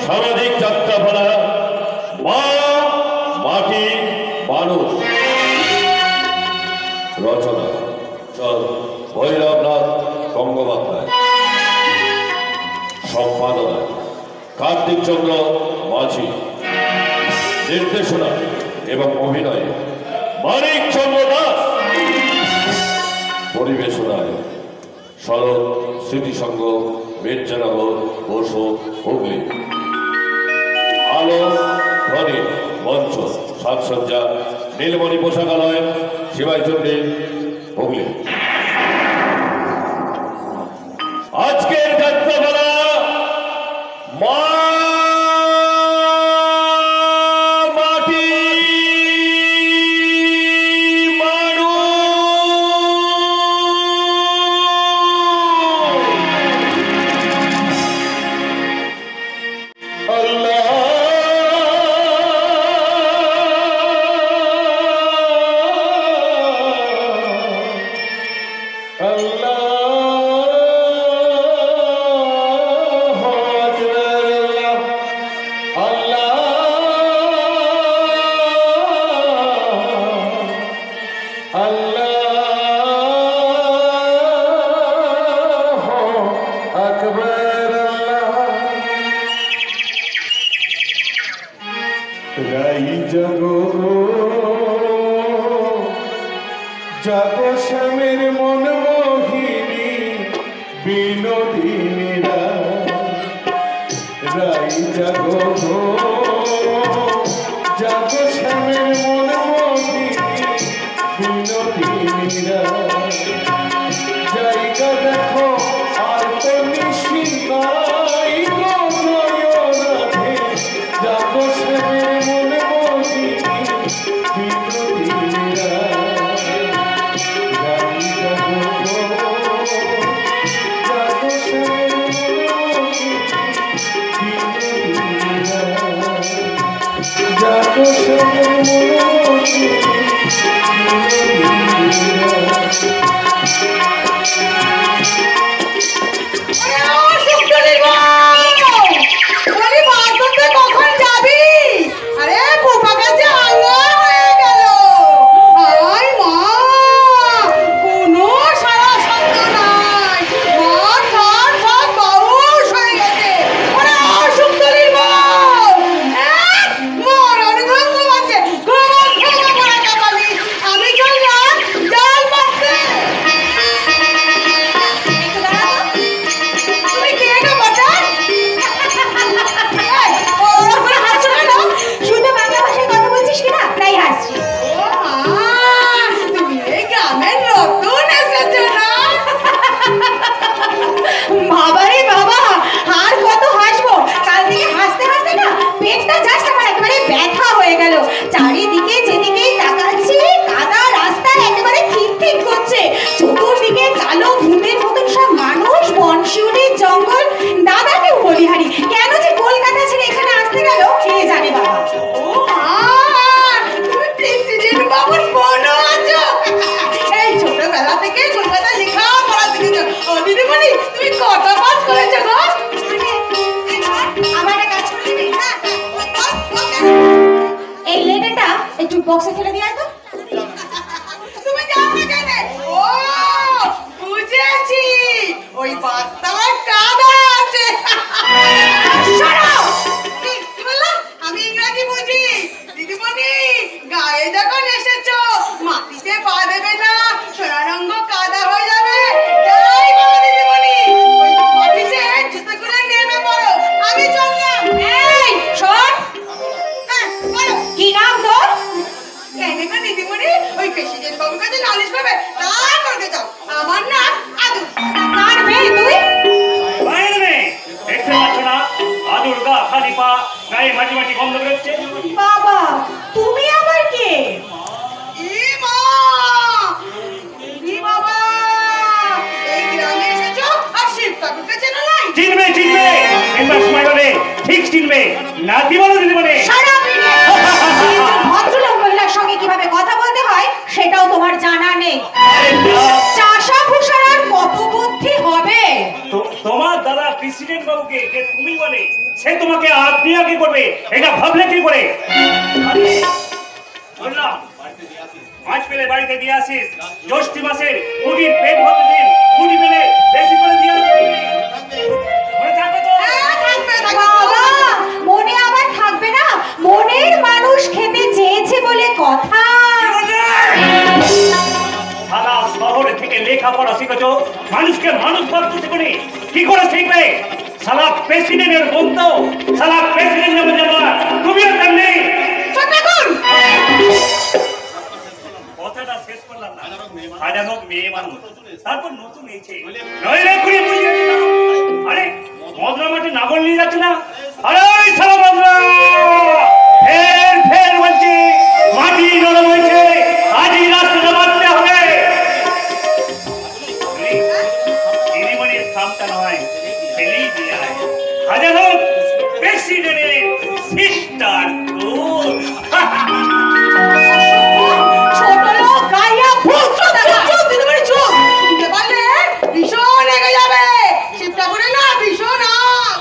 সামাজিক যাত্রাপালা মা মাটি মানুষ। রচনা ভৈরবনাথ গঙ্গোপাধ্যায়, সম্পাদনা কার্তিক চন্দ্র মাঝি, নির্দেশনা এবং অভিনয়ে মানিক চন্দ্র দাস, পরিবেশনায় শরৎ স্মৃতিসংঘ, মির্জানগর, বসু, হুগলি। আলো, ধ্বনি, মঞ্চ, সাজসজ্জা নীলমণি পোশাকালয়, শিবাইচন্ডী, হুগলি। আজকের যাত্রাপালা মা মাটি জাগো শ্যামের মন মোহিনী বিনোদিনী রাই জাগো জাগো শ্যামের মন মোহিনী বিনোদিনী জায়গা দেখো আর তো নিশিকাই গো নয়নাথে জাগো শ্যামের মন মোহিনী বিনোদিনী জাগো শ্যামের কখন যাবি? আরে পোপা কাছে আলো হয়ে গেল। আয় মা, কোনো সারা শব্দ নাই। ঘর ঘর সব বাউস হয়ে গেছে। ওরে সুন্দরীর বউ, মরণ গন্ধ আছে। ঘুমা ঘুমা পড়া কাপালি। আমি চললাম জাল পাততে। তুমি কে গো বাটা? শুধু বাংলা ভাষায় কথা বলছিস কিনা তাই হাসছি। তুমি এই গ্রামের নতুন এসেছো না? বাবা রে বাবা, আর কত হাসবো? কাল থেকে হাসতে হাসতে না পেটটা জাস্ট আমার একেবারে ব্যথা হয়ে গেল। চারিদিকে যেদিকেই তাকাচ্ছি কাদা রাস্তা একেবারে ঠিক ঠিক করছে। চতুর্দিকে কালো ভূতের মতন সব মানুষ, বনশুড়ির জঙ্গল। দাদাকে বলিহারি কেন যে কলকাতা ছেড়ে এখানে আসতে গেল কে জানে বাবা। ও মা, তুমি প্রেসিডেন্ট বাবুর বোনও আছো। এই ছোটবেলা থেকে কলকাতা লেখাপড়া শিখেছো। ও দিদিমণি, তুমি কত পাস করেছো গো? আমার একটা কাজ করে দিবি? এই লেটারটা একটু বক্সে ফেলে দিয়ে আয় তো। তুমি যাও না কেন? ও বুঝেছি, ওই বাচ্চার কাদা আছে। কি বললাম? আমি ইংরেজি বুঝি। দিদিমণি, গায়ে যখন এসেছো মাটিতে পা দেবে না, সোনারঙ্গ কাদা হয়ে যাবে। যাই বলো দিদিমণি, ওই অফিসে জুতোগুলো নেমে পড়ো। আমি চললাম। এই শোন, বলো কি নাম তোর? কেন গো দিদিমণি, ওই প্রেসিডেন্ট বাবুর কাছে নালিশ করবে তা করতে চাও? আমার নাম আদুর। কার মেয়ে তুই? দেখতে পাচ্ছ না আদুর গা খালি পা, গায়ে মাটি মাটি গন্ধ বেরোচ্ছে। বাবা, তুমি আবার কে? ই মা, ই বাবা, এই গ্রামে এসেছো আর শিব ঠাকুরকে চেনো নাই? চিনবে চিনবে, একবার সময় হলে ঠিক চিনবে। নাতি বলো দিদি বলে ভদ্রলোক মহিলার সঙ্গে কিভাবে কথা বলতে হয় সে সেটাও তোমার জানা নেই। আরে না, চাষা ভূষার আর কত বুদ্ধি হবে? তোমার দাদা প্রেসিডেন্ট বাবুকে যে তুমি বলে সে তোমাকে আজ্ঞা কি করবে এটা ভাবলে কি করে? আরে, বললাম মাছ পেলে বাড়িতে দিয়ে আসিস, জ্যৈষ্ঠ মাসের মুড়ির পেট ভরতে দিন, মুড়ি পেলে বেশি করে দিয়ে আসিস। মনে থাকবে তো? বাবা, মনে আবার থাকবে না? মনের মানুষ খেতে চেয়েছে বলে কথা। সারা শহরে থেকে লেখাপড়া শিখেছো, মানুষকে মানুষ ভাবতে শিখুনি, কি করে শিখবে? সালা প্রেসিডেন্টের বন্ধু, সালা প্রেসিডেন্ট যাবে যাবা, তুমিও তেমনি। কথাটা শেষ করলাম না। হাজার হোক মেয়ে মানুষ, তারপর নতুন হয়েছে, নইলে ঘুরে বুঝে না। আরে মদনা মাঠে নাগর নিয়ে যাচ্ছে না? আরে ওই সালা মদনা, ফের ফের বলছি, মাটি নরম হয়েছে, আজই রাস্তাটা বাঁধতে হবে। চিনিমনির কামটা নয়, ফেলেই দিয়ে আয়। হাজার হোক প্রেসিডেন্টের সিস্টার ছোট লোক গাইয়া ভূত দাদা। চুপ দিতে পারি, চুপ দিতে পারলে ভীষণ রেগে যাবে। শিব ঠাকুরের না ভীষণ আম।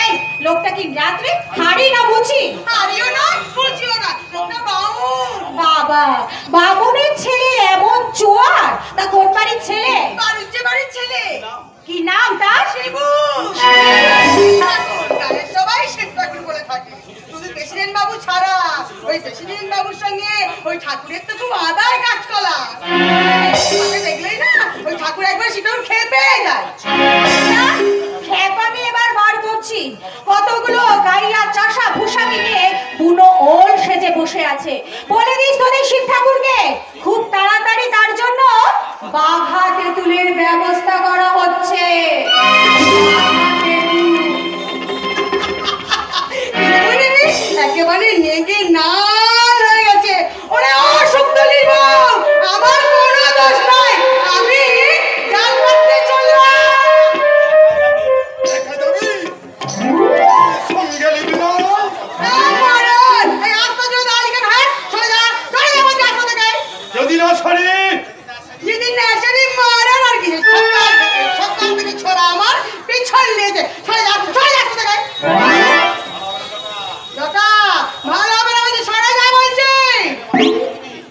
এই লোকটা কি রাত্রে হাড়ি না বুঝি? হাড়িও না বুঝিও না, লোকটা বামুন। বাবা, বামুনের ছেলে এমন চোয়ার? তা কোন বাড়ির ছেলে? বাড়ির বাড়ির ছেলে। কি নাম তার? শিবু। গায়ের সবাই শিব ঠাকুর বলে থাকে, শুধু প্রেসিডেন্ট বাবু ছাড়া। ওই প্রেসিডেন্ট বাবুর সঙ্গে ওই ঠাকুরের তো খুব আদার কাজকলা। দেখলেই না ওই ঠাকুর একবার সেটাও খেপে যায়। খেপামি এবার বার করছি। কতগুলো গাইয়া চাষা ভূষা মিলিয়ে বুনো ওল সেজে বসে আছে। বলে দিস তোদের শিব ঠাকুরকে খুব তাড়াতাড়ি তার জন্য বাঘা তেঁতুলের ব্যবস্থা করা হচ্ছে। একেবারে নেগে নাল হয়ে গেছে। ওরে ও শুক্তলি বউ, আমার কোনো দোষ নাই, আমি জাল করতে চললাম। যদি না সরে যেদিন নেশারি মারার আর কি সকাল থেকে ছোড়া আমার পিছন লেগে সরে যা থেকে দাদা ভালো হবে না, বলছি সরে যা বলছি।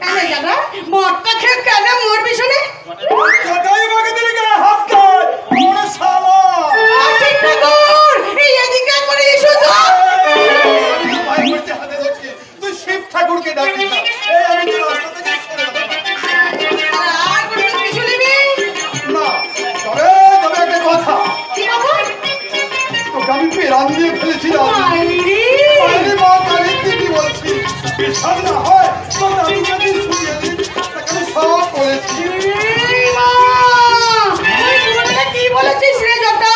কেন দাদা মদটা খেয়ে কেন মরবি শুনে? জটাই বাগে দিলে গায়ে হাত দেয়, ওরে শালা। শিব ঠাকুর এই এদিকে করে এসো তো। ভাই করতে হাতে ধরছি, তুই শিব ঠাকুরকে ডাকিস না। এই আমি তোর রাস্তা থেকে সরে যাবো। আর কোনো কিছু নিবি না, তবে তবে একটা কথা, কি বাবু? তোকে আমি পেরান দিয়ে ফেলেছিলাম। মাইরি আরে মা কালীর দিদি বলছি, বিশ্বাস না হয় তো আমি যদি শুনিয়ে দিই, তাকে আমি সব বলেছি। মা তুই কি বলেছিস রে জটা?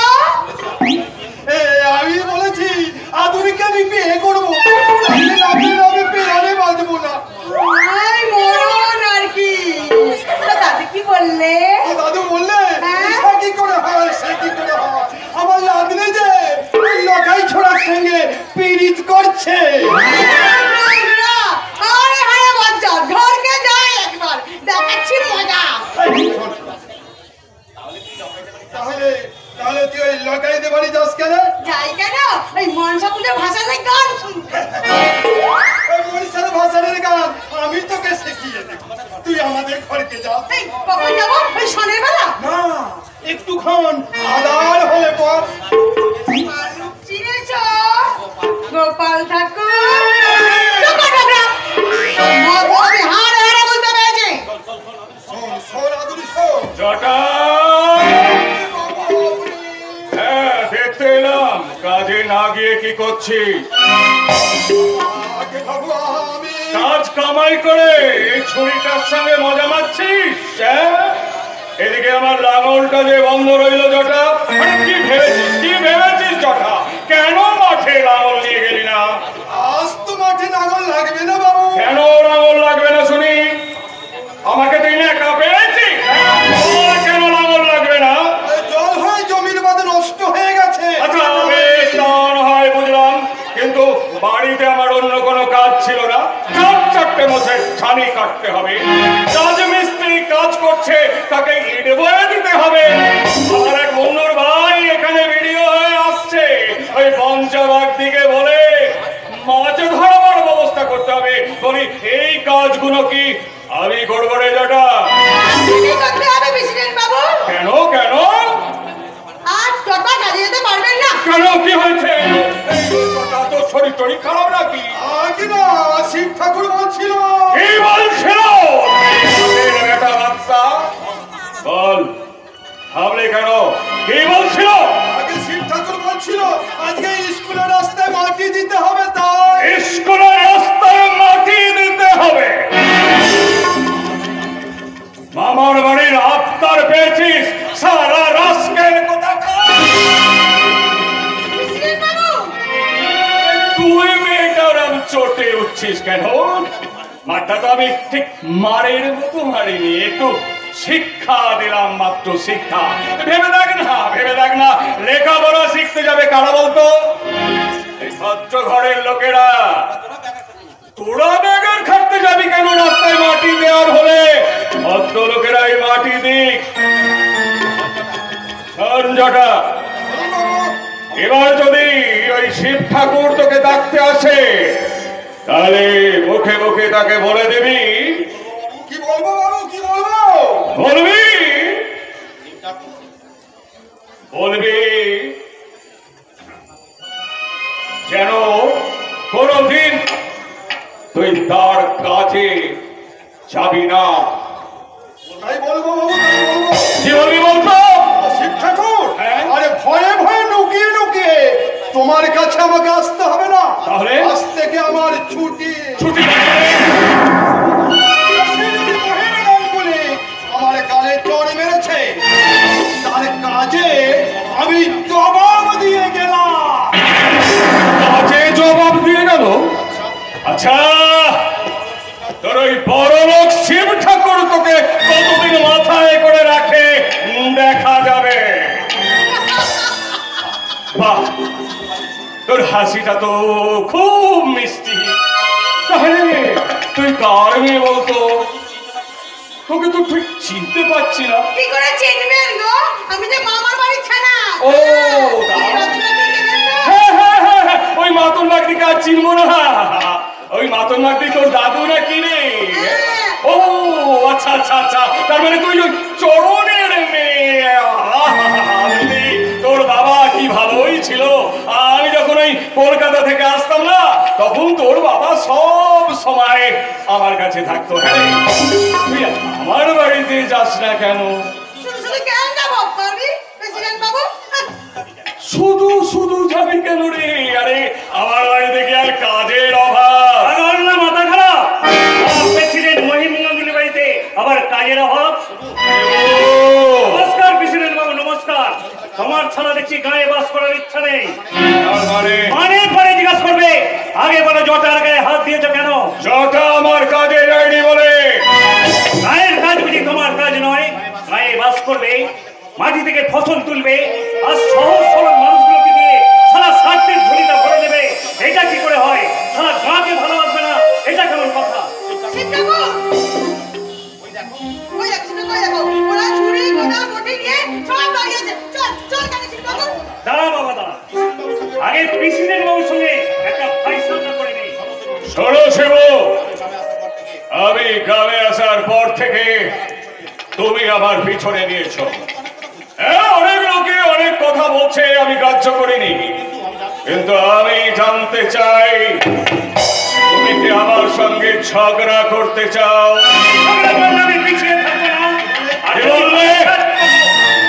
আমি বলেছি আধুনিক আমি বিয়ে করবো, আমি পেরানে বাঁধবো না। আই মরণ আর কি। তা দাদি কি বললে? তো দাদু বললে হ্যাঁ? সে কি করে হয়, সে কি করে হয়। আমার লাগলে যে ওই লকাই ছোড়ার সঙ্গে পীড়িত করছে। আরে হায় বাচ্চা ঘরকে যাই একবার দেখাচ্ছি মজা। তাহলে তাহলে তুই ওই লকাইতে বাড়ি যাস কেন? যাই কেন? ওই মনসা পুজো ভাষায় গান শুনতে। ওই মনীষার ভাষানের গান আমি তোকে শিখিয়ে দেব, তুই আমাদের ঘরকে যা। এই কখন যাবো? ওই সনের বেলা? না, একটুক্ষণ আদার হলে পর। চিনেছ গোপাল ঠাকুর? হাড়ে হাড়ে বলতে পেরেছে। শোন শোন আদুরি শোন। জটা, হ্যাঁ দেখতে এলাম, কাজে না গিয়ে কি করছিস? আগে বাবু আমি কাজ কামাই করে এই ছুরিটার সঙ্গে মজা মারছিস? হ্যাঁ? এদিকে আমার লাঙলটা যে বন্ধ রইল জটা। আরে কি ভেবেছিস জটা? কেন মাঠে লাঙল নিয়ে গেলি না? আজ তো মাঠে নাঙল লাগবে না বাবু। কেন লাঙল লাগবে না শুনি? আমাকে তুই একা পেয়েছিস? তোর কেন লাঙল লাগবে না? এই জল হয়ে জমির বাদে নষ্ট হয়ে গেছে। আচ্ছা বেশ, তা না হয় বুঝলাম, কিন্তু বাড়িতে আমার অন্য কোনো কাজ ছিল না? চট চট ঘাটে বসে ছানি কাটতে হবে, রাজমিস্ত্রি কাজ করছে তাকে ইট বয়ে দিতে হবে। আমার এক বন্ধুর ভাই এখানে ভিডিও হয়ে আসছে, ওই পঞ্চবাগ দিকে বলে মাছ ধরাবার ব্যবস্থা করতে হবে। বলি এই কাজগুলো কি আমি করবো রে জটা? তুমি করতে হবে প্রেসিডেন্ট বাবু। কেন কেন আজ জটা কাজে যেতে পারবেন না। কেন কি হয়েছে? এই জটা তো শরীর টরীর খারাপ নাকি? আগে না শিব ঠাকুর বলছিল। কি বলছিল? বেটা বাচ্চা বল, ভাবলে কেন? কি বলছিল? আগে শিব ঠাকুর বলছিল আজকে স্কুলের রাস্তায় মাটি দিতে হবে, তাই স্কুলের রাস্তায় মাটি দিতে হবে। মামার বাড়ির আফতার পেয়েছিস, সারা রাস্কের কথা প্রেসিডেন্ট বাবু, তুই মেয়েটার চটে উঠছিস কেন? মাঠটা তো আমি ঠিক মারের মতো মারিনি, একটু শিক্ষা দিলাম মাত্র, শিক্ষা। ভেবে দেখ না লেখাপড়া শিখতে যাবে কারা বলতো? এই ভদ্র ঘরের লোকেরা। তোরা বেগার খাটতে যাবি কেন রাস্তায় মাটি দেওয়ার হলে? ভদ্র লোকেরা এই মাটি দিক। জটা, এবার যদি ওই শিব ঠাকুর তোকে ডাকতে আসে তাহলে মুখে মুখে তাকে বলে দিবি। কি বলবো বাবু, কি বলবো? বলবি যেন কোনদিন তুই তার কাছে যাবি না। তাই বলবো বাবু, তাই বলবো। কি বলবি বলতো? শিব ঠাকুর, হ্যাঁ? আরে ভয়ে ভয়ে লুকিয়ে লুকিয়ে তোমার কাছে আমাকে আসতে হবে না। তাহলে? আজ থেকে আমার ছুটি। ছুটি বলে আমার গালে চড় মেরেছে, তার কাজে আমি জবাব দিয়ে গেলাম। কাজে জবাব দিয়ে গেল? আচ্ছা, তোর ওই বড় লোক শিব ঠাকুর তোকে কতদিন মাথায় করে রাখে দেখা যাবে। বাহ, তোর হাসিটা তো খুব মিষ্টি। তাহলে তুই কার মেয়ে বলতো? তোকে তো ঠিক চিনতে পারছি না। কি করে চিনবেন গো? আমি যে মামার বাড়ির ছানা। ও, এই রত্নকে চেনেন না? হ্যাঁ, ওই মাতন মাগদিকে আর চিনবো না। ওই মাতন মাগদি তোর দাদু না কি রে? ও আচ্ছা আচ্ছা আচ্ছা, তার মানে তুই ওই চরণের মেয়ে। তোর বাবা কি ভালোই ছিল। আমি যখন ওই কলকাতা থেকে আসতাম না, তখন তোর বাবা সব সময় আমার কাছে থাকতো। হ্যাঁ, তুই আমার বাড়িতে যাস না কেন? শুধু শুধু কেন যাবো পারবি প্রেসিডেন্ট বাবু? শুধু শুধু যাবি কেন রে? আরে আমার বাড়িতে কি আর কাজের অভাব? না, মাথা খারাপ। প্রেসিডেন্ট মহিম গাঙ্গুলি বাড়িতে আবার কাজের অভাব? নমস্কার প্রেসিডেন্ট বাবু, নমস্কার। তোমার ছাড়া দেখছি গায়ে বাস করার ইচ্ছা নেই। মানে পরে জিজ্ঞাসা করবে, আগে বলো জটার গায়ে হাত দিয়েছো কেন? জটা আমার কাজে যায়নি বলে। গায়ের কাজ বুঝি তোমার কাজ নয়? গায়ে বাস করবে, মাটি থেকে ফসল তুলবে, আর সহজ সরল মানুষগুলোকে দিয়ে সারা স্বার্থের ঝুলিটা ভরে দেবে। এটা কি করে হয়? সারা গাঁকে ভালোবাসবে না, এটা কেমন কথা? শিব ঠাকুর, ওই একশো কই দেখো, ওরা ছুরি কোদাল বটি নিয়ে সব দাঁড়িয়েছে। চল চল কেন শিব ঠাকুর? দাঁড়া বাবা দাঁড়া, আগে প্রেসিডেন্ট বাবুর সঙ্গে একটা ফাইসলা করে নেই। শোনো শিবু, আমি গ্রামে আসার পর থেকে তুমি আমার পিছনে নিয়েছো। অনেক লোকে অনেক কথা বলছে, আমি গ্রাহ্য করিনি, কিন্তু আমি জানতে চাই তুমি কি আমার সঙ্গে ঝগড়া করতে চাও? আমি পিছিয়ে থাকবো না। কি বললে?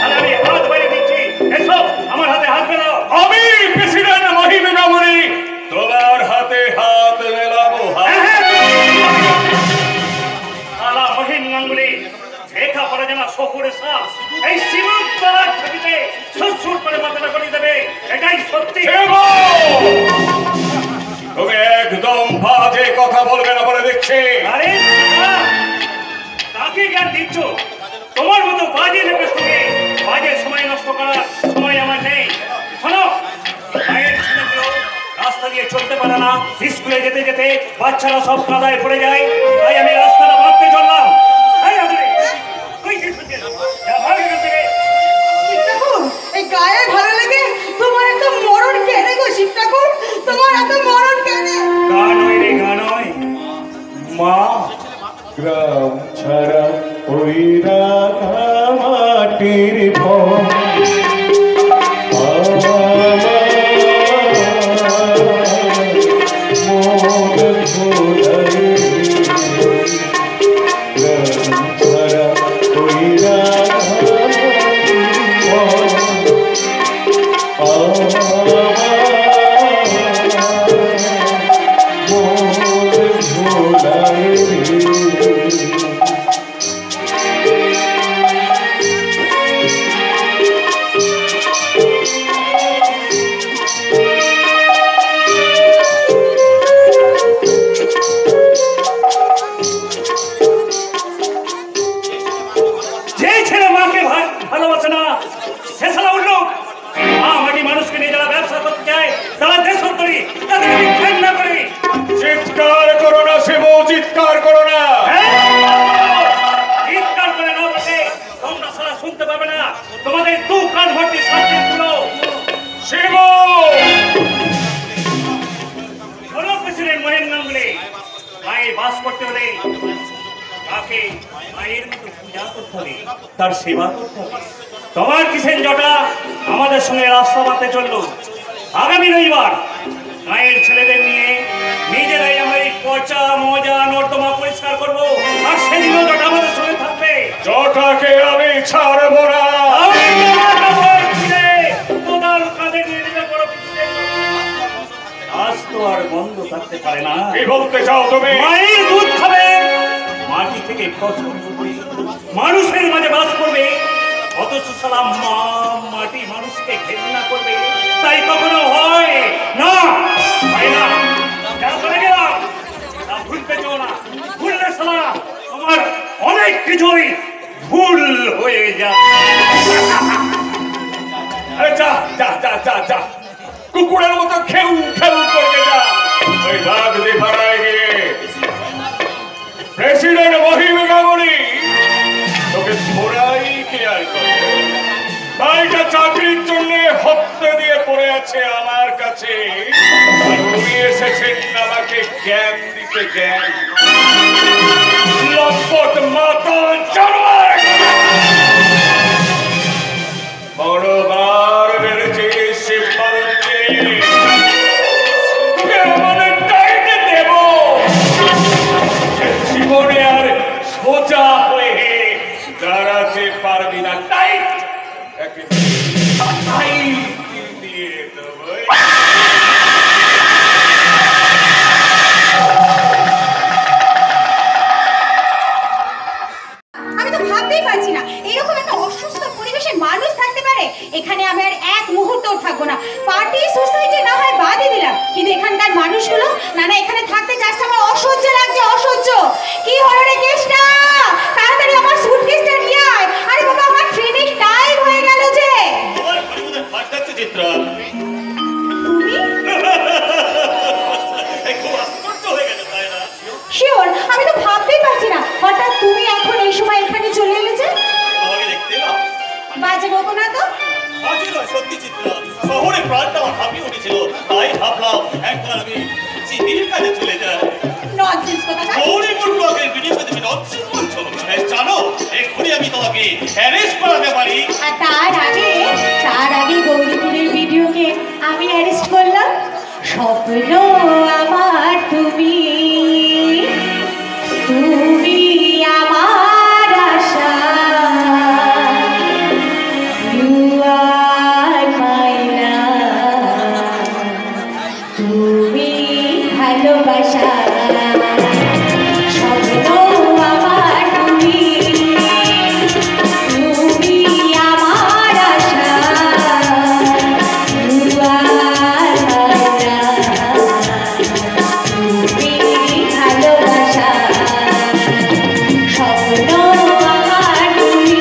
আর আমি হাত বাইরে দিচ্ছি, এসো আমার হাতে হাত মেলাও। আমি প্রেসিডেন্ট মহিম গাঙ্গুলি তোমার হাতে হাত মেলাবো। আলা মহিম গাঙ্গুলি, লেখা পড়া জানা শহুরে সাপ, এই সীমান্ত তলার থাকিতে সুরসুর করে মাথাটা করে দেবে, এটাই সত্যি। তুমি একদম বাজে কথা বলবে না বলে দেখছি। আরে তাকে জ্ঞান দিচ্ছ? তোমার মতো বাজে লোকের সঙ্গে বাজে সময় নষ্ট করার সময় আমার নেই। শোনো, মায়ের ছেলেগুলো রাস্তা দিয়ে চলতে পারে না, স্কুলে যেতে যেতে বাচ্চারা সব কাদায় পড়ে যায়, তাই আমি রাস্তাটা ভাবতে চললাম। এই আদরে, কই কি শুনছিস? যা ভাগ এখান থেকে। শিব ঠাকুর, এই গায়ে ভালো লেগে তোমার এত মরণ কেনে গো শিব ঠাকুর, তোমার এত মরণ কেনে? গান হয় রে, গান হয়। মা, গ্রাম ছাড়া ওই রাধা মাটির ভয় যে ছেলে মাকে ভালোবাসে না সে সালা উঠলো। মা মাটি মানুষকে নিয়ে যারা ব্যবসা করতে চায় তারা দেশত্তরী, তাদের আমি ঘৃণা করি। চিৎকার করো না শিব, চিৎকার করো না। চিৎকার করে না বসে তোমরা সারা শুনতে পাবে না। তোমাদের দু কান ভর্তি শান্তি গুলো শিব বলো প্রেসিডেন্ট মহেন্দ্র গাঙ্গুলি, মায়ের বাস করতে হলে তাকে মায়ের মতো পূজা করতে হবে, তার সেবা করতে হবে। তোমার কিসেন জটা আমাদের সঙ্গে রাস্তা বাঁধতে চললো। আগামী রবিবার মায়ের ছেলেদের নিয়ে নিজেরাই আমরা এই পচা মজা নর্দমা পরিষ্কার করবো, আর সেদিনও জটা আমাদের সঙ্গে থাকবে। জটাকে আমি ছাড়বো না। আমি তোমার কাপড় খুলে কোদাল কাঁধে নিয়ে নিতে বড় পিছিয়ে আজ তো আর বন্ধ থাকতে পারে না। কি বলতে চাও তুমি? মায়ের দুধ খাবে, মাটি থেকে ফসল করবে, মানুষের মাঝে বাস করবে, অথচ সালাম মা মাটি মানুষকে ঘৃণা করবে, তাই কখনো হয় না, হয় না। যা করে গেলাম তা ভুলতে চাও না, ভুললে সালা আমার অনেক কিছুই ভুল হয়ে যায়। আরে যা যা যা যা যা, কুকুরের মতো খেউ খেউ করতে যা। ওই লাগতে পাড়ায় গিয়ে প্রেসিডেন্ট মহিমে গাঙ্গুলি তোকে ছোড়াই কেয়ার করে। ভাইটা চাকরির জন্য হত্যা দিয়ে পড়ে আছে আমার কাছে, আর উনি এসেছেন আমাকে জ্ঞান দিতে। জ্ঞান লম্পট মাতা জানোয়ার, বড়বার বেড়েছে সে পারছে তোকে আমাদের টাইটে দেব। জীবনে আর সোজা হয়ে দাঁড়াতে পারবি না। টাইট দিয়ে দেবো। আমি তো ভাবতেই পারছি না এরকম একটা অসুস্থ পরিবেশে মানুষ থাকতে পারে। এখানে আমি আর এক মুহূর্তও থাকবো না। পার্টি সোসাইটি না হয় বাদই দিলাম, কিন্তু এখানকার মানুষগুলো না না এখানে থাকতে যাচ্ছে আমার অসহ্য লাগছে, অসহ্য। কি হলো রে কেসটা? তাড়াতাড়ি আমার সুটকেসটা নিয়ে আয়। আরে বাবা আমার ট্রেনিং টাইম হয়ে গেল যে। তোমার পরিবর্তন ফাটাচ্ছে চিত্রা, তুমি খুব আশ্চর্য হয়ে গেছে তাই না? শিওর? আমি তো ভাবতেই পারছি না হঠাৎ তুমি এখন এই সময় এখানে চলে এলে যে। আমাকে দেখতে এলাম বাজে বকো না তো। আজই নয়, সত্যি চিত্রা, শহরে প্রাণটা আমার হাঁপিয়ে উঠেছিল, তাই ভাবলাম একবার আমি চিঠির কাছে চলে যাই। ননসেন্স কথা। গৌরী মুন্ডুকে ভিডিওতে তুমি ননসেন্স বলছো? জানো এক্ষুনি আমি তোমাকে অ্যারেস্ট করাতে পারি। আর তার আগে গৌরীপুরের ভিডিওকে আমি অ্যারেস্ট করলাম। স্বপ্ন আমার তুমি, তুমি আমার আশা, you are my love, তুমি ভালোবাসা। স্বপ্ন আমার তুমি, তুমি আমার আশা, you are my love, তুমি ভালোবাসা। স্বপ্ন আমার তুমি।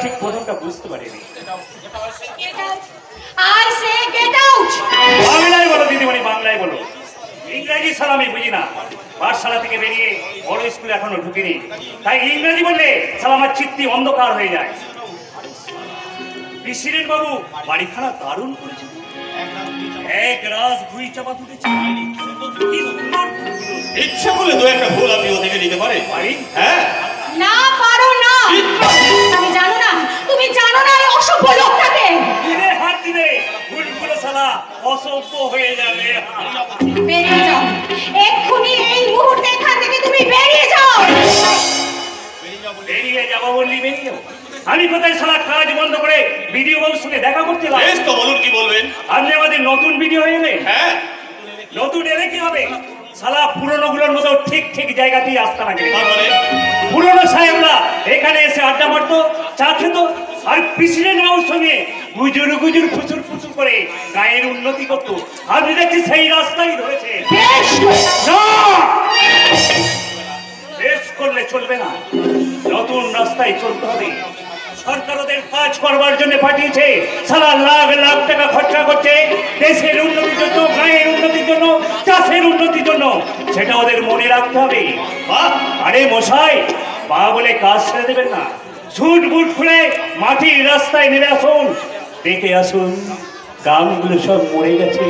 ঠিক প্রথমটা বুঝতে পারিনি। I say get out. বাংলায় বলো দিদিমণি, বাংলায় বলো। ইংরেজি শালা আমি বুঝি না। পাঠশালা থেকে বেরিয়ে বড় স্কুলে এখনো ঢুকিনি, তাই ইংরেজি বললে শালা আমার চিত্তি অন্ধকার হয়ে যায়। প্রেসিডেন্ট বাবু বাড়িখানা দারুণ করেছে, এক রাস ভুঁই চাপা তুলেছে। কি সুন্দর ফুলগুলো। ইচ্ছা করলে দু একটা ফুল আপনি ওদিকে নিতে পারেন। পারি? হ্যাঁ, না পারো না। তুমি জানো না, তুমি জানো না এই অসভ্য লোকটাকে। দিলে হাত দিলে ফুলগুলো শালা অসভ্য হয়ে যাবে। বেরিয়ে যাও এক্ষুনি, এই মুহূর্তে এখান থেকে তুমি বেরিয়ে যাও। বেরিয়ে যাবো বললি বেরিয়ে যাবো? আমি কোথায় শালা কাজ বন্ধ করে ভিডিও বাবুর সঙ্গে দেখা করতে লাগলাম? বেশ তো বলুন কি বলবেন। আপনি আমাদের নতুন ভিডিও হয়ে গেলেন। হ্যাঁ, নতুন এলে কি হবে? শালা পুরনো গুলোর মতো ঠিক ঠিক জায়গাতেই আসতে না গেলে তার মানে পুরনো সাহেবরা এখানে এসে আড্ডা মারতো, চা খেত, আর প্রেসিডেন্ট বাবুর সঙ্গে গুজুর গুজুর ফুচুর ফুচুর করে গায়ের উন্নতি করতো। আপনি দেখছি সেই রাস্তাই ধরেছে। বেশ না, বেশ করলে চলবে না, নতুন রাস্তায় চলতে হবে। সরকার ওদের কাজ করবার জন্য পাঠিয়েছে, সারা লাখ লাখ টাকা খরচা করছে দেশের উন্নতির জন্য, গায়ের উন্নতির জন্য, চাষের উন্নতির জন্য। সেটা ওদের মনে রাখতে হবে। আরে মশাই, পা বলে কাজ ছেড়ে দেবেন না। ছুট বুট খুলে মাটির রাস্তায় নেমে আসুন, দেখে আসুন গ্রামগুলো সব মরে গেছে।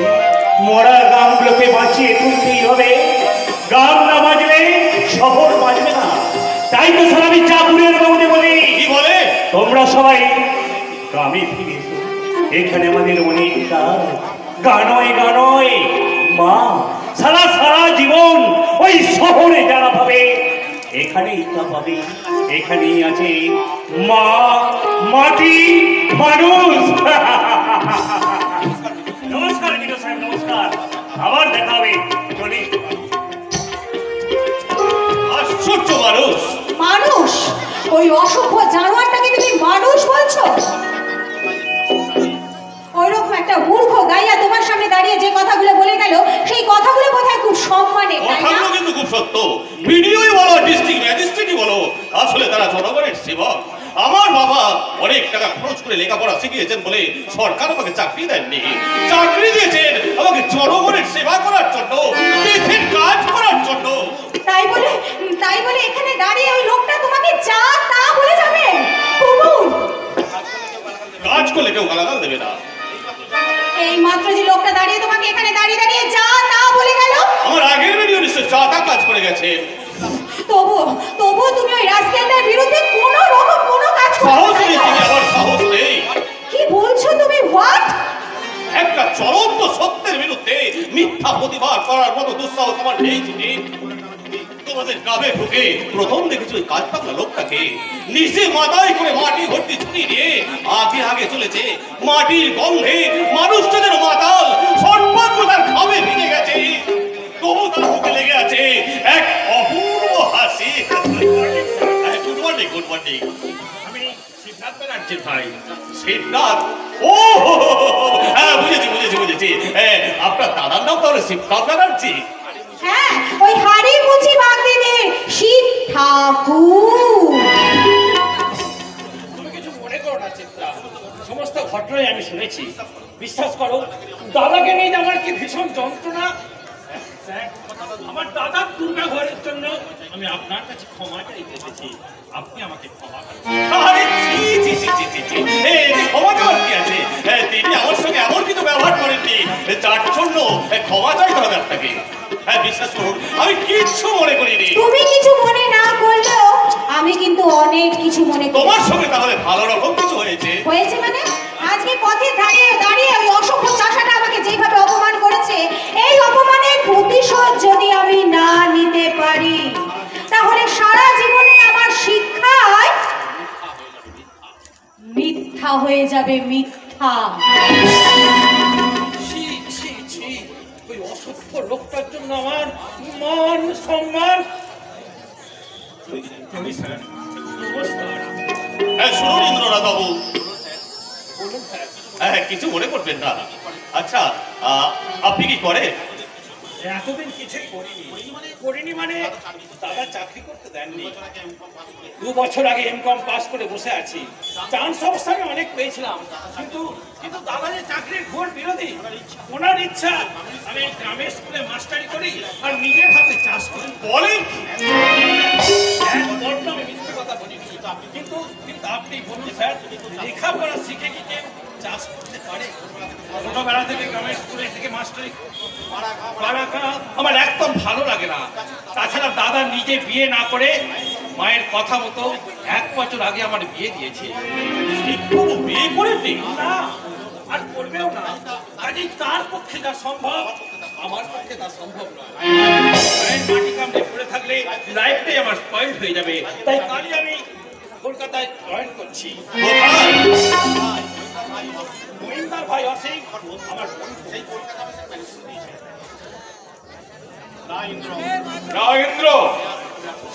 মরা গ্রামগুলোকে বাঁচিয়ে তুলতেই হবে। গ্রাম না বাঁচলে শহর বাঁচবে না। তাই তো স্যার আমি চাকুরের বাবুকে বলি, কি বলে? তোমরা সবাই গ্রামে ফিরে এসো। এখানে আমাদের অনেক কাজ। গানয় গানয় মা সারা সারা জীবন ওই শহরে যারা পাবে এখানেই তা পাবে। এখানেই আছে মা, মাটি, মানুষ। নমস্কার বিজয় সাহেব, নমস্কার। আবার দেখা হবে, চলি। আশ্চর্য মানুষ। মানুষ? ওই অসভ্য জানোয়ারটাকে তুমি মানুষ বলছো? ওইরকম একটা মূর্খ গাইয়া তোমার সামনে দাঁড়িয়ে যে কথাগুলো বলে গেল, সেই কথাগুলো বোধহয় খুব সম্মানে, তাই না? কথাগুলো কিন্তু খুব সত্য। ভিডিওই বলো, ডিস্ট্রিক্ট ম্যাজিস্ট্রেটই বলো, আসলে তারা জনগণের সেবক। আমার বাবা অনেক টাকা খরচ করে লেখাপড়া শিখিয়েছেন বলে সরকার আমাকে চাকরি দেননি। চাকরি দিয়েছেন আমাকে জনগণের সেবা করার জন্য, দেশের কাজ করার জন্য। তাই বলে এখানে দাঁড়িয়ে ওই লোকটা তোমাকে যা তা বলে যাবে? কবুল। কাজ করলে কেউ গালাগাল দেবে না। এই মাত্র যে লোকটা দাঁড়িয়ে তোমাকে এখানে দাঁড়িয়ে দাঁড়িয়ে যা তা বলে গেল, আমার আগের ভিডিও নিশ্চয় যা তা কাজ করে গেছে। তবু তুমি ওই রাজকেলটার বিরুদ্ধে কোনো রকম কোনো কাজ সাহস করতে নেই, পারো না। আমার সাহস নেই। কি বলছো তুমি? হোয়াট? একটা চরন্ত সত্যের বিরুদ্ধে মিথ্যা প্রতিবাদ করার মতো দুঃসাহস আমার নেই। চিঠি তোমাদের গ্রামে ঢুকে প্রথম দেখেছি ওই কাজ পাগলা লোকটাকে নিচে মাথায় করে মাটি ভর্তি ছুরি নিয়ে আগে আগে চলেছে। মাটির গন্ধে মানুষটা যেন মাতাল, সর্বাঙ্গ তার খাবে ভিজে গেছে, তবু তার মুখে লেগে আছে এক অপূর্ব হাসি। Good morning, good morning. আমি সিদ্ধার্থ ব্যানার্জি ভাই। সিদ্ধার্থ? ও হ্যাঁ, বুঝেছি। আপনার দাদার নাম তাহলে সিদ্ধার্থ ব্যানার্জি? হ্যাঁ, ওই হাড়ি মুচি বাগদিদের শিব ঠাকুর। তুমি কিছু মনে করো না চিত্রা, সমস্ত ঘটনাই আমি শুনেছি। বিশ্বাস করো, দাদাকে নিয়ে আমার কি ভীষণ যন্ত্রণা। আমার দাদার দুর্ব্যবহারের জন্য আমি আপনার কাছে ক্ষমা চাইতে এসেছি। আপনি আমাকে ক্ষমা করুন। আরে ছি। ক্ষমা চাওয়ার কি আছে? তিনি আমার সঙ্গে এমন কিছু ব্যবহার করেননি যার জন্য ক্ষমা চাইতে হবে আপনাকে। হ্যাঁ, বিশ্বাস করুন, আমি কিচ্ছু মনে করিনি। তুমি কিছু মনে না করলেও আমি কিন্তু অনেক কিছু মনে করি। তোমার সঙ্গে তাহলে ভালো রকম কিছু হয়েছে। হয়েছে মানে? আজকে পথে দাঁড়িয়ে দাঁড়িয়ে ওই অসভ্য চাষাটা আমাকে যেভাবে অপমান করেছে, এই অপমানের প্রতিশোধ যদি আমি না নিতে পারি, তাহলে সারা জীবনে আমার শিক্ষায় মিথ্যা হয়ে যাবে, মিথ্যা। ছি, ওই অসভ্য লোকটার জন্য আমার মান সম্মান। হ্যাঁ, শুনুন ইন্দ্রনাথ বাবু, হ্যাঁ কিছু মনে করবেন না। আচ্ছা, আপনি কি করে? এতদিন কিছুই করিনি মানে দাদা চাকরি করতে দেননি। 2 বছর আগে এমকম পাস করে বসে আছি। চান্স অবস্থা আমি অনেক পেয়েছিলাম, কিন্তু দাদা যে চাকরির ঘোর বিরোধী। ওনার ইচ্ছা আমি গ্রামের স্কুলে মাস্টারি করি আর নিজের হাতে চাষ করি। বলেন বললাম আমি মিথ্যে কথা বলিনি, কিন্তু আপনি বলুন স্যার, লেখাপড়া শিখে কি কেউ চাষ করতে পারে? ছোটবেলা থেকে গ্রামের স্কুলে থেকে মাস্টারি পাড়া খাওয়া আমার একদম ভালো লাগে না। তাছাড়া দাদা নিজে বিয়ে না করে মায়ের কথা মতো 1 বছর আগে আমার বিয়ে দিয়েছে। বিয়ে করেছি না, আর করবেও না। কাজেই তার পক্ষে যা সম্ভব আমার পক্ষে তা সম্ভব নয়। মায়ের মাটি কামড়ে পড়ে থাকলে লাইফটাই আমার স্পয়েল হয়ে যাবে। তাই কালই আমি কলকাতায় জয়েন করছি। মহিন্দার ভাই অসীম আমার রাজেন্দ্র,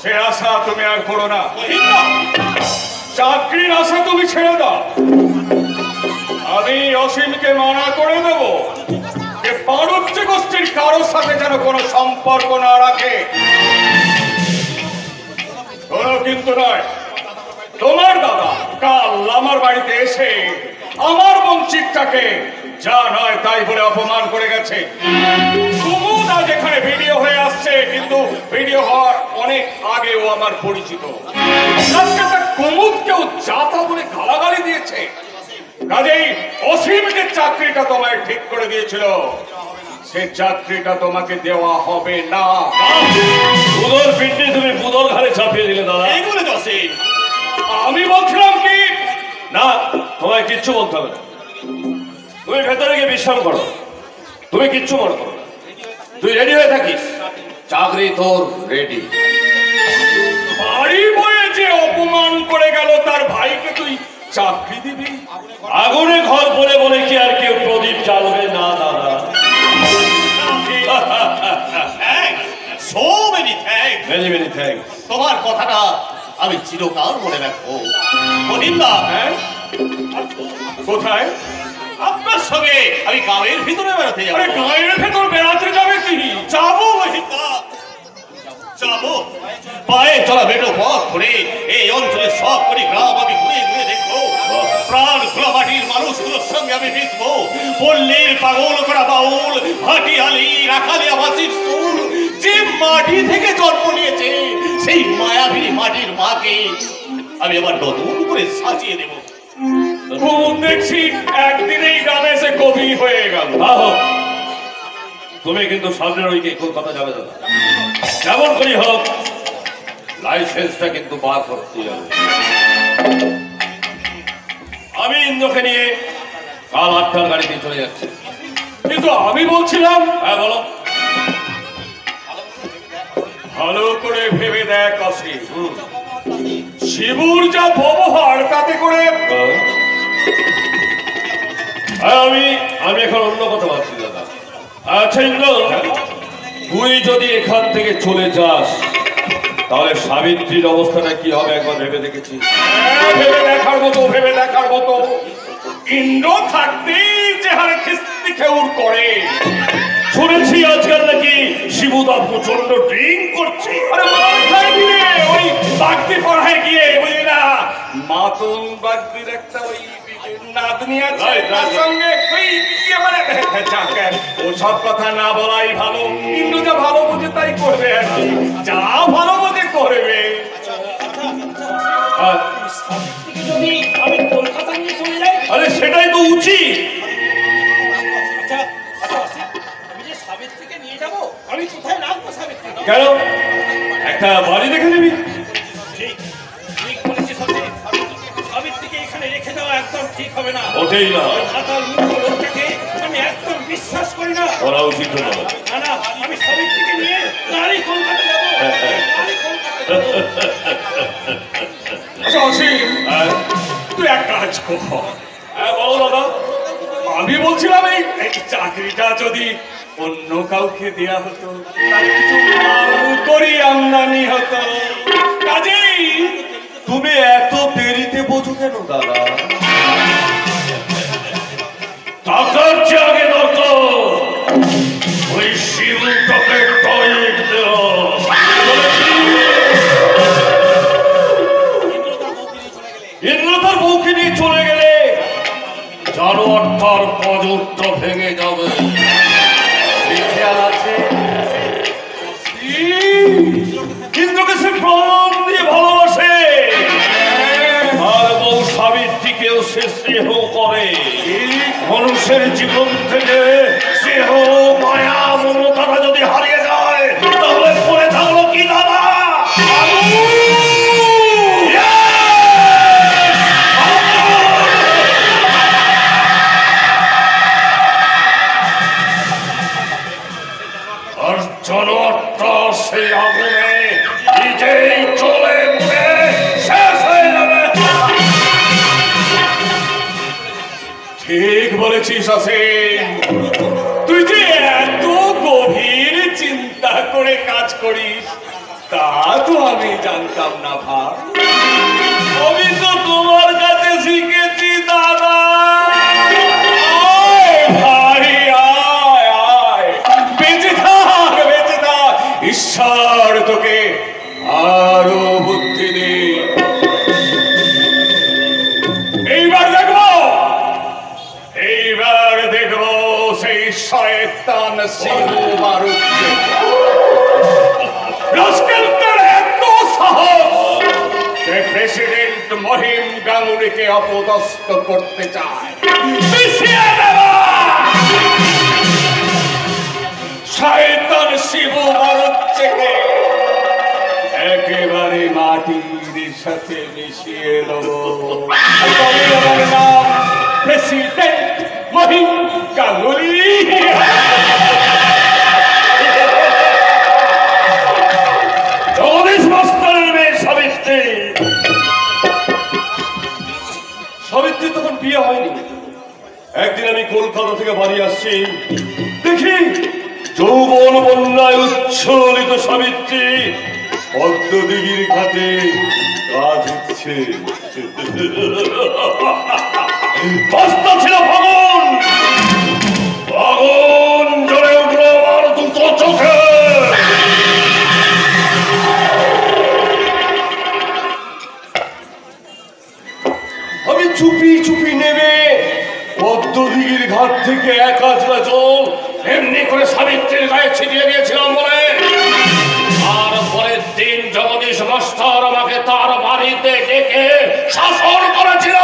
সে আশা তুমি আর করো না। চাকরির আশা তুমি ছেড়ে দাও। আমি অসীমকে মানা করে দেব যে পারুচ্চ গোষ্ঠীর কারোর সাথে যেন কোনো সম্পর্ক না রাখে। কোনো কিন্তু নয়। তোমার দাদা কাল আমার বাড়িতে এসে আমার বঞ্চিতটাকে যা নয় তাই বলে অপমান করে গেছে। কুমুদ আজ এখানে ভিডিও হয়ে আসছে, কিন্তু ভিডিও হওয়ার অনেক আগেও আমার পরিচিত। কুমুদকেও যাতা বলে গালাগালি দিয়েছে। কাজেই অসীমকে চাকরিটা তোমায় ঠিক করে দিয়েছিল, সে চাকরিটা তোমাকে দেওয়া হবে না। বুদর পিঠে তুমি বুদর ঘরে চাপিয়ে দিলে দাদা। এই বলে অসীম, আমি বলছিলাম কি, না, তোমায় কিচ্ছু বলতে হবে না। তুমি ভেতরে গিয়ে বিশ্রাম করো, তুমি কিচ্ছু মনে করো না। তুই রেডি হয়ে থাকিস, চাকরি তোর রেডি। বাড়ি বয়ে যে অপমান করে গেল তার ভাইকে তুই চাকরি দিবি? আগুনে ঘর বলে বলে কি আর কেউ প্রদীপ জ্বালবে না দাদা? So many thanks. Many many thanks. তোমার কথাটা আমি চিরকাল মনে রাখবো। মহিন্দা, হ্যাঁ, কোথায়? আপনার সঙ্গে আমি গ্রামের ভিতরে বেড়াতে যাবো। আরে গায়ের ভেতর বেড়াতে যাবে কি? যাবো মহিন্দা, যাবো। পায়ে চলা বেটো পথ ধরে এই অঞ্চলের সব কটি গ্রাম আমি ঘুরে ঘুরে দেখবো। প্রাণ খোলা মাটির মানুষগুলোর সঙ্গে আমি মিশবো। পল্লীর পাগল করা বাউল, হাটিয়ালি রাখালিয়া বাসির সুর, যে মাটি থেকে জন্ম নিয়েছে সেই মায়াবী মাটির মাকে আমি আবার নতুন করে সাজিয়ে দেবো। কুমুদ দেখছি একদিনেই গ্রামে এসে কবি হয়ে গেল। আহো, তুমি কিন্তু সামনের ওইকে কলকাতা যাবে দাদা। যেমন করি হোক লাইসেন্সটা কিন্তু বার করতে হবে। আমি ইন্দ্রকে নিয়ে কাল 8টার গাড়িতে চলে যাচ্ছি। কিন্তু আমি বলছিলাম, হ্যাঁ বলো। ভালো করে ভেবে দেখ অসীম, শিবুর যা ব্যবহার তাতে করে আমি এখন অন্য কথা ভাবছি দাদা। আচ্ছা ইন্দ্র, তুই যদি এখান থেকে চলে যাস তাহলে সাবিত্রীর অবস্থাটা কি হবে একবার ভেবে দেখেছি? ভেবে দেখার মতো, ভেবে দেখার মতো। ইন্দ্র থাকতেই যে হারে খিস্তি খেউর করে। শুনেছি আজকাল নাকি শিবুদা প্রচন্ড ড্রিঙ্ক করছে। আরে মাথায় গিয়ে ওই বাগদি পড়ায় গিয়ে বুঝলি না, মাতন বাগদির একটা ওই নাতনি আছে, তার সঙ্গে ওসব কথা না বলাই ভালো। ইন্দ্র যা ভালো বুঝে তাই করবে, আর কি যা ভালো বুঝে করবে। যদি আমি কলকাতা নিয়ে চলে যাই, আরে সেটাই তো উচিত। আচ্ছা অসীম, আমি যে সাবিত্রীকে নিয়ে যাবো, আমি কোথায় রাখবো সাবিত্রী? কেন, একটা বাড়ি দেখে নিবি। ঠিক ঠিক বলেছিস অসীম, সাবিত্রীকে এখানে রেখে যাওয়া একদম ঠিক হবে না। ওঠেই না, মাতাল মূর্খ লোকটাকে আমি একদম বিশ্বাস করি না। করা উচিত না। না, আমি সাবিত্রীকে নিয়ে গাড়ি কলকাতা যাবো, গাড়ি কলকাতা যাবো। আচ্ছা অসীম, হ্যাঁ তুই এক কাজ কর। হ্যাঁ, বলো দাদা। আমি বলছিলাম এই চাকরিটা যদি অন্য কাউকে দেয়া হতো, তার কিছু মাল করি আমদানি হতো। কাজেই তুমি এত দেরিতে বোঝো কেন দাদা? টাকার চেয়ে আগে দরকার ওই শিবুটাকে জানোয়ারটার পজরটা ভেঙে যাবে। এই খেয়াল আছে? ইন্দ্রকে সে প্রাণ দিয়ে ভালোবাসে, আর বউ সাবিত্রীকেও সে স্নেহ করে। মানুষের জীবন থেকে স্নেহ, মায়া, মমতাটা যদি হারিয়ে যায় তাহলে পড়ে থাকলো কি দাদা? আর জানোয়ারটা সেই আগুনে নিজেই চলে মরে শেষ হয়ে যাবে। ঠিক বলেছিস আসিফ, তুই যে এত গভীর চিন্তা করে কাজ করিস তা তো আমি জানতাম না ভাই। আমি তো তোমার কাছে শিখেছি দাদা। আয় ভাই, আয় আয়, বেঁচে থাক, বেঁচে থাক। ঈশ্বর তোকে আরো বুদ্ধি দে। এইবার দেখবো, এইবার দেখবো সেই শয়তান সিংহ বারুদকে। রাস্কেলটার এত সাহস যে প্রেসিডেন্ট মহিম গাঙ্গুলিকে অপদস্থ করতে চায়। মিশিয়ে দেওয়া শয়তান শিব বারুদকে একেবারে মাটির সাথে মিশিয়ে দেবো। তবে আমার নাম প্রেসিডেন্ট মহিম গাঙ্গুলি। জগদীশ মাস্টারের মেয়ে সাবিত্রী। সাবিত্রী তখন বিয়ে হয়নি। একদিন আমি কলকাতা থেকে বাড়ি আসছি, দেখি যৌবন বন্যায় উচ্ছ্বলিত সাবিত্রী পদ্মদিঘির ঘাটে কাজ হচ্ছে। বস্তা ছিল ভগবান, আগুন জ্বলে উঠল আমার দুটো চোখে। আমি চুপি চুপি নেমে পদ্মদিঘির ঘাট থেকে এক আজলা জল এমনি করে সাবিত্রীর গায়ে ছিটিয়ে দিয়েছিলাম বলে। আর পরের দিন জগদীশ মাস্টার আমাকে তার বাড়িতে ডেকে শাসন করেছিল।